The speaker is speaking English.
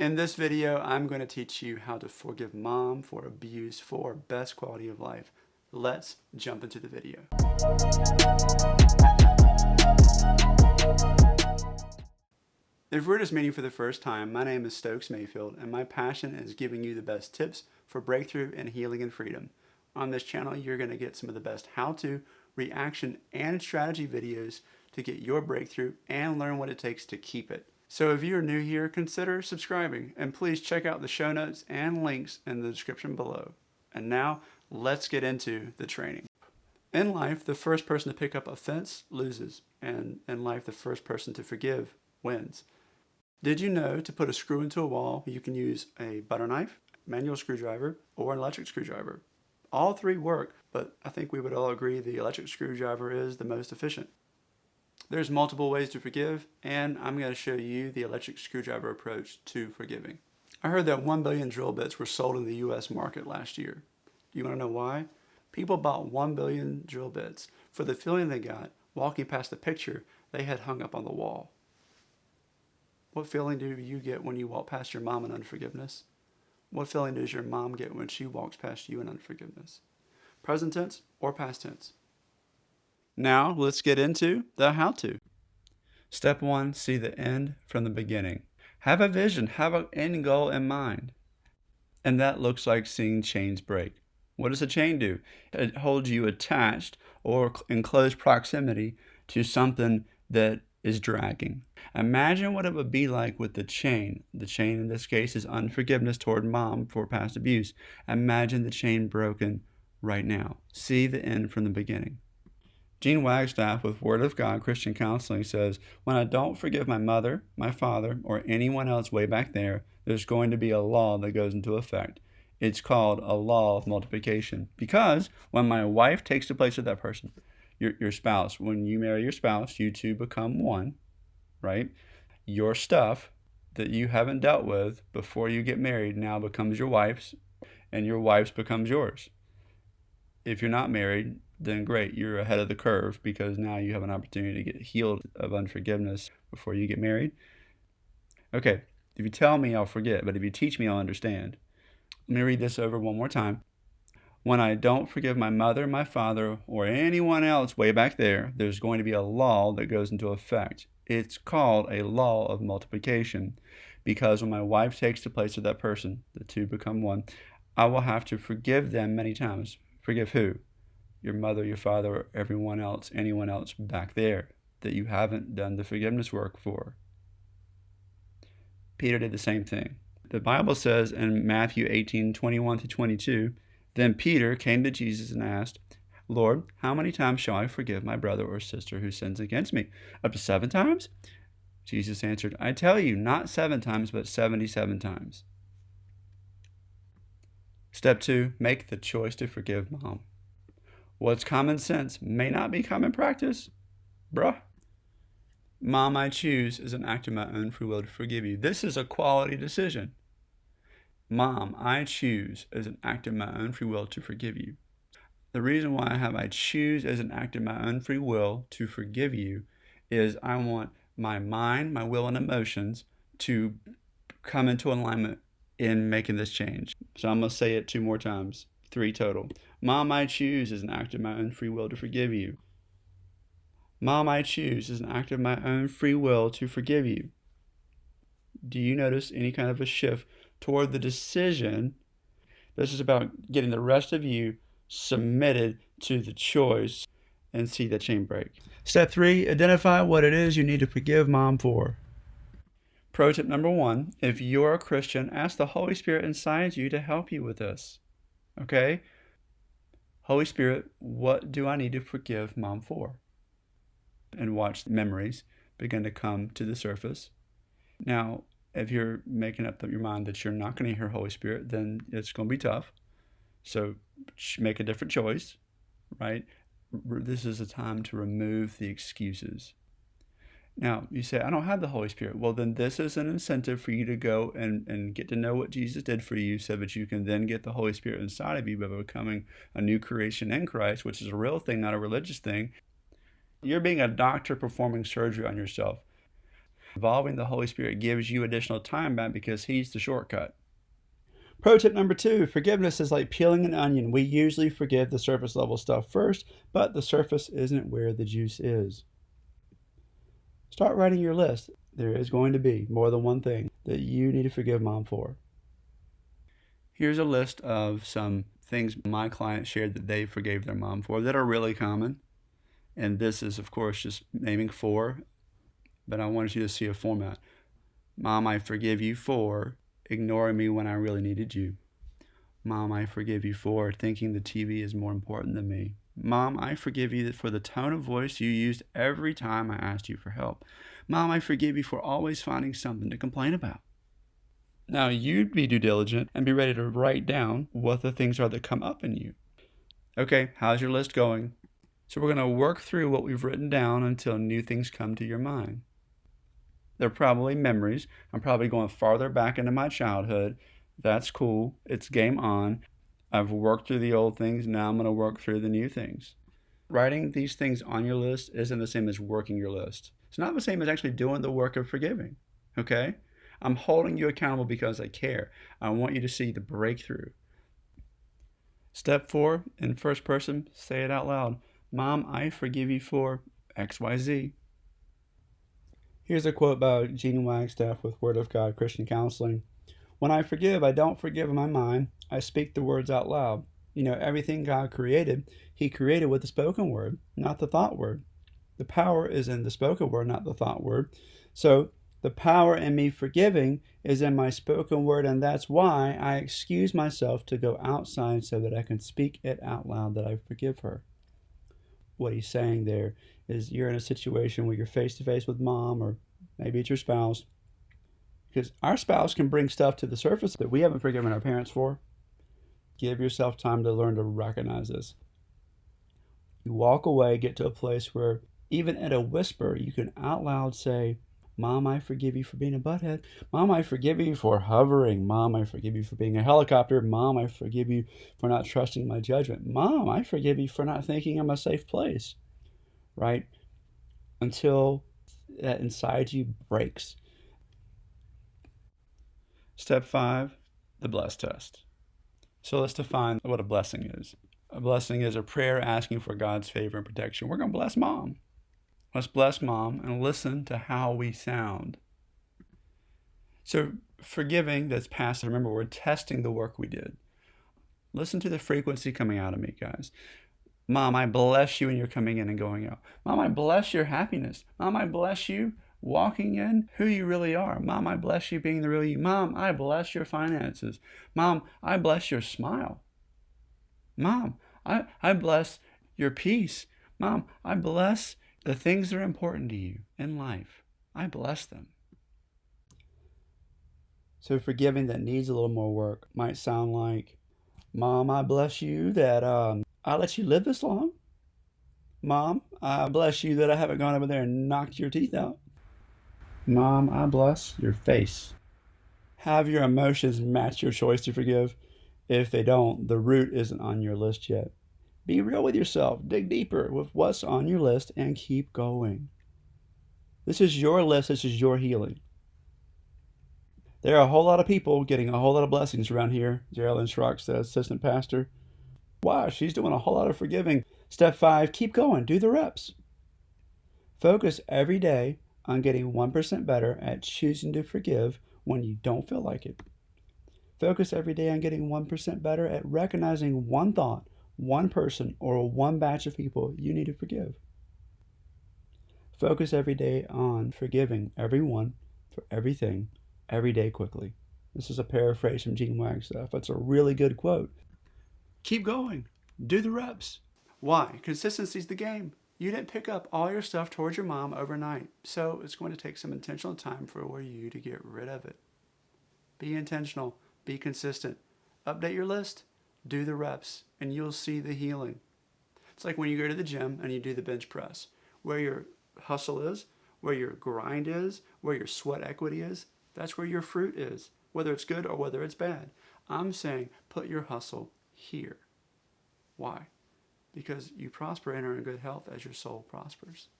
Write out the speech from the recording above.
In this video, I'm going to teach you how to forgive mom for abuse for best quality of life. Let's jump into the video. If we're just meeting for the first time, my name is Stokes Mayfield, and my passion is giving you the best tips for breakthrough and healing and freedom. On this channel, you're going to get some of the best how-to, reaction, and strategy videos to get your breakthrough and learn what it takes to keep it. So if you're new here, consider subscribing, and please check out the show notes and links in the description below. And now, let's get into the training. In life, the first person to pick up offense loses, and in life, the first person to forgive wins. Did you know to put a screw into a wall, you can use a butter knife, manual screwdriver, or an electric screwdriver? All three work, but I think we would all agree the electric screwdriver is the most efficient. There's multiple ways to forgive, and I'm going to show you the electric screwdriver approach to forgiving. I heard that 1 billion drill bits were sold in the US market last year. Do you want to know why? People bought 1 billion drill bits for the feeling they got walking past the picture they had hung up on the wall. What feeling do you get when you walk past your mom in unforgiveness? What feeling does your mom get when she walks past you in unforgiveness? Present tense or past tense? Now, let's get into the how-to. Step 1, see the end from the beginning. Have a vision, have an end goal in mind. And that looks like seeing chains break. What does a chain do? It holds you attached or in close proximity to something that is dragging. Imagine what it would be like with the chain. The chain in this case is unforgiveness toward mom for past abuse. Imagine the chain broken right now. See the end from the beginning. Gene Wagstaff with Word of God Christian Counseling says, when I don't forgive my mother, my father, or anyone else way back there, there's going to be a law that goes into effect. It's called a law of multiplication. Because when my wife takes the place of that person, your spouse, when you marry your spouse, you two become one, right? Your stuff that you haven't dealt with before you get married now becomes your wife's, and your wife's becomes yours. If you're not married, then great, you're ahead of the curve because now you have an opportunity to get healed of unforgiveness before you get married. Okay, if you tell me, I'll forget, but if you teach me, I'll understand. Let me read this over one more time. When I don't forgive my mother, my father, or anyone else way back there, there's going to be a law that goes into effect. It's called a law of multiplication because when my wife takes the place of that person, the two become one, I will have to forgive them many times. Forgive who? Your mother, your father, or everyone else, anyone else back there that you haven't done the forgiveness work for. Peter did the same thing. The Bible says in Matthew 18:21-22, then Peter came to Jesus and asked, Lord, how many times shall I forgive my brother or sister who sins against me? Up to 7 times? Jesus answered, I tell you, not 7 times, but 77 times. Step 2, make the choice to forgive mom. What's common sense may not be common practice. Bruh. Mom, I choose is an act of my own free will to forgive you. This is a quality decision. Mom, I choose as an act of my own free will to forgive you. The reason why I choose as an act of my own free will to forgive you is I want my mind, my will, and emotions to come into alignment in making this change. So I'm going to say it 2 more times, 3 total. Mom, I choose as an act of my own free will to forgive you. Mom, I choose as an act of my own free will to forgive you. Do you notice any kind of a shift toward the decision? This is about getting the rest of you submitted to the choice and see the chain break. Step 3, identify what it is you need to forgive mom for. Pro tip number 1, if you're a Christian, ask the Holy Spirit inside you to help you with this. Okay? Holy Spirit, what do I need to forgive mom for? And watch the memories begin to come to the surface. Now, if you're making up your mind that you're not going to hear Holy Spirit, then it's going to be tough. So make a different choice, right? This is a time to remove the excuses. Now, you say, I don't have the Holy Spirit. Well, then this is an incentive for you to go and get to know what Jesus did for you so that you can then get the Holy Spirit inside of you by becoming a new creation in Christ, which is a real thing, not a religious thing. You're being a doctor performing surgery on yourself. Involving the Holy Spirit gives you additional time back because He's the shortcut. Pro tip number 2, forgiveness is like peeling an onion. We usually forgive the surface level stuff first, but the surface isn't where the juice is. Start writing your list. There is going to be more than one thing that you need to forgive Mom for. Here's a list of some things my clients shared that they forgave their mom for that are really common. And this is, of course, just naming 4, but I wanted you to see a format. Mom, I forgive you for ignoring me when I really needed you. Mom, I forgive you for thinking the TV is more important than me. Mom, I forgive you for the tone of voice you used every time I asked you for help. Mom, I forgive you for always finding something to complain about. Now, you'd be due diligent and be ready to write down what the things are that come up in you. Okay, how's your list going? So we're going to work through what we've written down until new things come to your mind. They're probably memories. I'm probably going farther back into my childhood. That's cool. It's game on. I've worked through the old things. Now I'm going to work through the new things. Writing these things on your list isn't the same as working your list. It's not the same as actually doing the work of forgiving. Okay? I'm holding you accountable because I care. I want you to see the breakthrough. Step 4, in first person, say it out loud. Mom, I forgive you for XYZ. Here's a quote by Gene Wagstaff with Word of God Christian Counseling. When I forgive, I don't forgive in my mind. I speak the words out loud. You know, everything God created, He created with the spoken word, not the thought word. The power is in the spoken word, not the thought word. So the power in me forgiving is in my spoken word, and that's why I excuse myself to go outside so that I can speak it out loud that I forgive her. What he's saying there is you're in a situation where you're face to face with mom, or maybe it's your spouse, because our spouse can bring stuff to the surface that we haven't forgiven our parents for. Give yourself time to learn to recognize this. You walk away, get to a place where even in a whisper, you can out loud say, Mom, I forgive you for being a butthead. Mom, I forgive you for hovering. Mom, I forgive you for being a helicopter. Mom, I forgive you for not trusting my judgment. Mom, I forgive you for not thinking I'm a safe place. Right? Until that inside you breaks. Step 5, the bless test. So let's define what a blessing is. A blessing is a prayer asking for God's favor and protection. We're going to bless Mom. Let's bless Mom and listen to how we sound. So forgiving that's past, remember, we're testing the work we did. Listen to the frequency coming out of me, guys. Mom, I bless you when you're coming in and going out. Mom, I bless your happiness. Mom, I bless you walking in who you really are. Mom, I bless you being the real you. Mom, I bless your finances. Mom, I bless your smile. Mom, I bless your peace. Mom, I bless the things that are important to you in life. I bless them. So forgiving that needs a little more work might sound like, Mom, I bless you that I let you live this long. Mom, I bless you that I haven't gone over there and knocked your teeth out. Mom, I bless your face. Have your emotions match your choice to forgive. If they don't, the root isn't on your list yet. Be real with yourself. Dig deeper with what's on your list and keep going. This is your list. This is your healing. There are a whole lot of people getting a whole lot of blessings around here, Geraldine Schrock says, assistant pastor. Wow, she's doing a whole lot of forgiving. Step 5, keep going. Do the reps. Focus every day on getting 1% better at choosing to forgive when you don't feel like it. Focus every day on getting 1% better at recognizing one thought, one person, or one batch of people you need to forgive. Focus every day on forgiving everyone for everything, every day quickly. This is a paraphrase from Gene Wagstaff. That's a really good quote. Keep going. Do the reps. Why? Consistency's the game. You didn't pick up all your stuff towards your mom overnight, so it's going to take some intentional time for you to get rid of it. Be intentional. Be consistent. Update your list. Do the reps, and you'll see the healing. It's like when you go to the gym and you do the bench press. Where your hustle is, where your grind is, where your sweat equity is, that's where your fruit is, whether it's good or whether it's bad. I'm saying put your hustle here. Why? Because you prosper and are in good health as your soul prospers.